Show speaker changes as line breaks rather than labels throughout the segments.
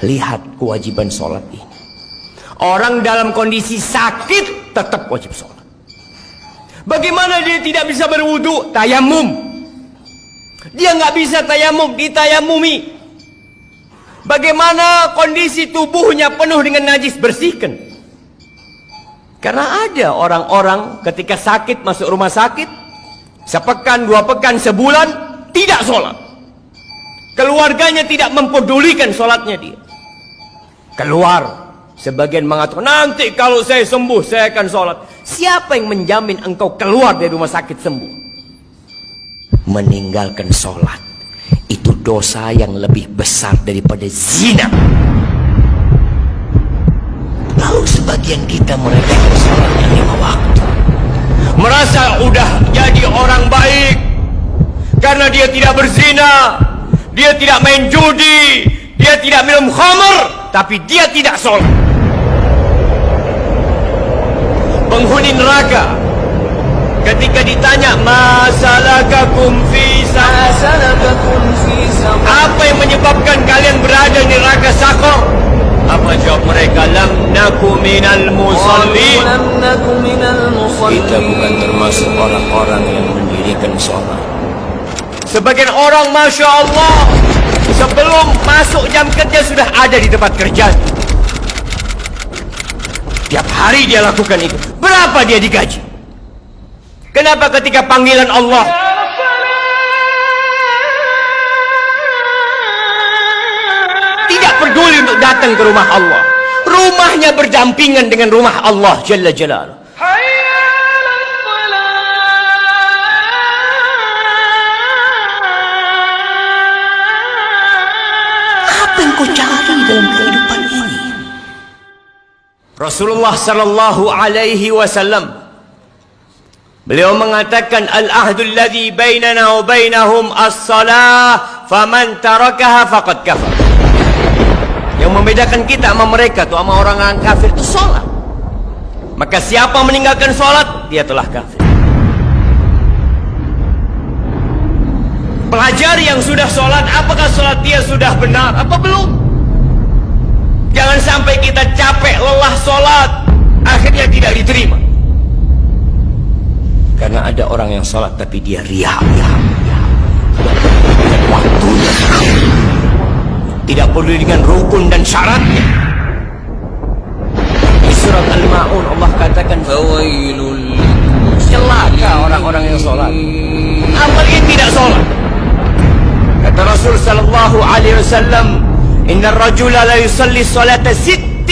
Lihat kewajiban sholat ini. Orang dalam kondisi sakit tetap wajib sholat. Bagaimana dia tidak bisa berwudu? Tayamum. Dia nggak bisa tayamum, ditayamumi. Bagaimana kondisi tubuhnya penuh dengan najis? Bersihkan. Karena ada orang-orang ketika sakit masuk rumah sakit, sepekan, 2 pekan, sebulan tidak sholat. Keluarganya tidak mempedulikan sholatnya dia. Keluar, sebagian mengatakan, nanti kalau saya sembuh saya akan sholat. Siapa yang menjamin engkau keluar dari rumah sakit sembuh? Meninggalkan sholat itu dosa yang lebih besar daripada zina. Lalu sebagian kita meremehkan sholat 5 waktu, merasa udah jadi orang baik karena dia tidak berzina, dia tidak main judi, dia tidak minum khamr, tapi dia tidak sholat. Penghuni neraka ketika ditanya masalakakum fi saqar, apa yang menyebabkan kalian berada di neraka Sakor? Apa jawab mereka? Lam naku minal musallin. Kita bukan termasuk orang-orang yang mendirikan sholat. Sebagian orang Masya Allah sebelum masuk jam kerja sudah ada di tempat kerja. Tiap hari dia lakukan itu. Berapa dia digaji? Kenapa ketika panggilan Allah tidak peduli untuk datang ke rumah Allah? Rumahnya berdampingan dengan rumah Allah Jalla Jalaluh. Apa yang kau cari dalam kehidupan ini? Rasulullah sallallahu alaihi wasallam beliau mengatakan al-ahdul ladzi bainana wa bainahum as-salah faman tarakaha faqad kafar. Yang membedakan kita sama mereka tuh, sama orang kafir itu salat. Maka siapa meninggalkan salat, dia telah kafir. Pelajari yang sudah salat, apakah salat dia sudah benar apa belum? Jangan sampai kita capek lelah salat akhirnya tidak diterima. Karena ada orang yang sholat tapi dia riya. Waktunya tidak perlu dengan rukun dan syaratnya. Di surat Al-Ma'un Allah katakan, celaka orang-orang yang sholat, apalagi tidak sholat. Kata Rasul sallallahu alaihi wasallam, inna rajula la yusalli salata 60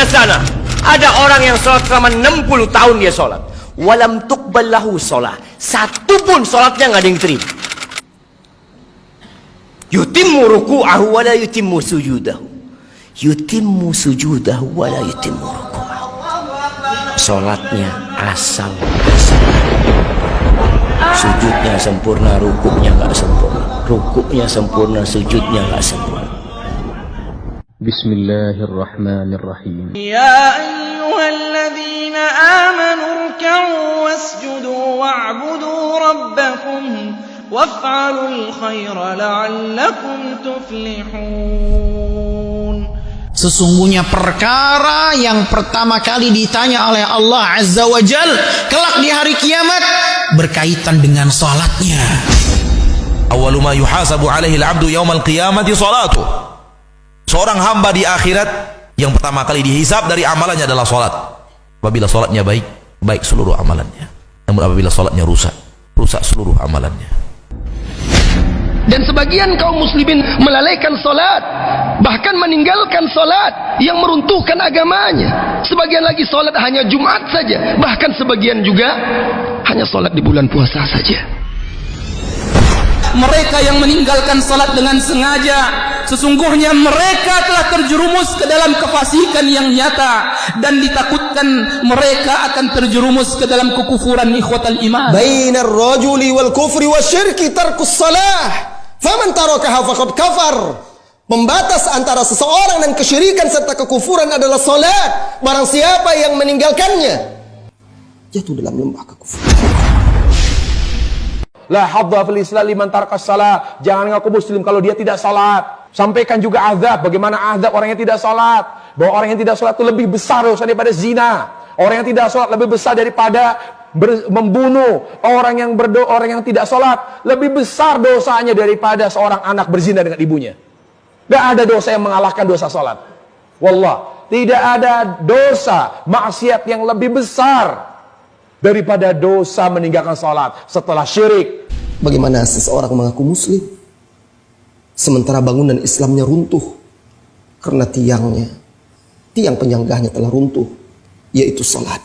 sana. Ada orang yang sholat selama 60 tahun dia sholat, walam tuqbal lahu sholat, satu pun sholatnya nggak ada yang terima. Yutimmu ruku'ahu wala yutimmu sujudahu, yutimmu sujudahu wala yutimmu ruku'ahu. Sholatnya asal, sujudnya sempurna, rukuknya nggak sempurna, rukuknya sempurna, sujudnya nggak sempurna.
Bismillahirrahmanirrahim.
Ya ayyuhalladzina amanu irka'u wasjudu wa'budu rabbakum waf'alul khaira la'allakum tuflihun.
Sesungguhnya perkara yang pertama kali ditanya oleh Allah Azza wa Jal kelak di hari kiamat berkaitan dengan salatnya.
Awwalu ma yuhasabu alaihi al-'abdu yaumal qiyamati salatuh. Seorang hamba di akhirat yang pertama kali dihisab dari amalannya adalah salat. Apabila salatnya baik, baik seluruh amalannya. Namun apabila salatnya rusak, rusak seluruh amalannya.
Dan sebagian kaum muslimin melalaikan salat, bahkan meninggalkan salat yang meruntuhkan agamanya. Sebagian lagi salat hanya Jumat saja, bahkan sebagian juga hanya salat di bulan puasa saja.
Mereka yang meninggalkan salat dengan sengaja, sesungguhnya mereka telah terjerumus ke dalam kefasikan yang nyata, dan ditakutkan mereka akan terjerumus ke dalam kekufuran ikhwatal iman.
Bainar rajuli wal kufri wasyirki tarkus salah, faman tarakaha faqad kafar. Pembatas antara seseorang dan kesyirikan serta kekufuran adalah salat. Barang siapa yang meninggalkannya, jatuh dalam lembah kekufuran.
La hadza fil Islam liman tarkas salat. Jangan ngaku muslim kalau dia tidak salat. Sampaikan juga azab, bagaimana azab orang yang tidak sholat. Bahwa orang yang tidak sholat itu lebih besar dosa daripada zina. Orang yang tidak sholat lebih besar daripada membunuh. Orang yang tidak sholat lebih besar dosanya daripada seorang anak berzina dengan ibunya. Tidak ada dosa yang mengalahkan dosa sholat. Wallah, tidak ada dosa maksiat yang lebih besar daripada dosa meninggalkan sholat setelah syirik.
Bagaimana seseorang mengaku muslim sementara bangunan Islamnya runtuh karena tiang penyanggahnya telah runtuh, yaitu salat.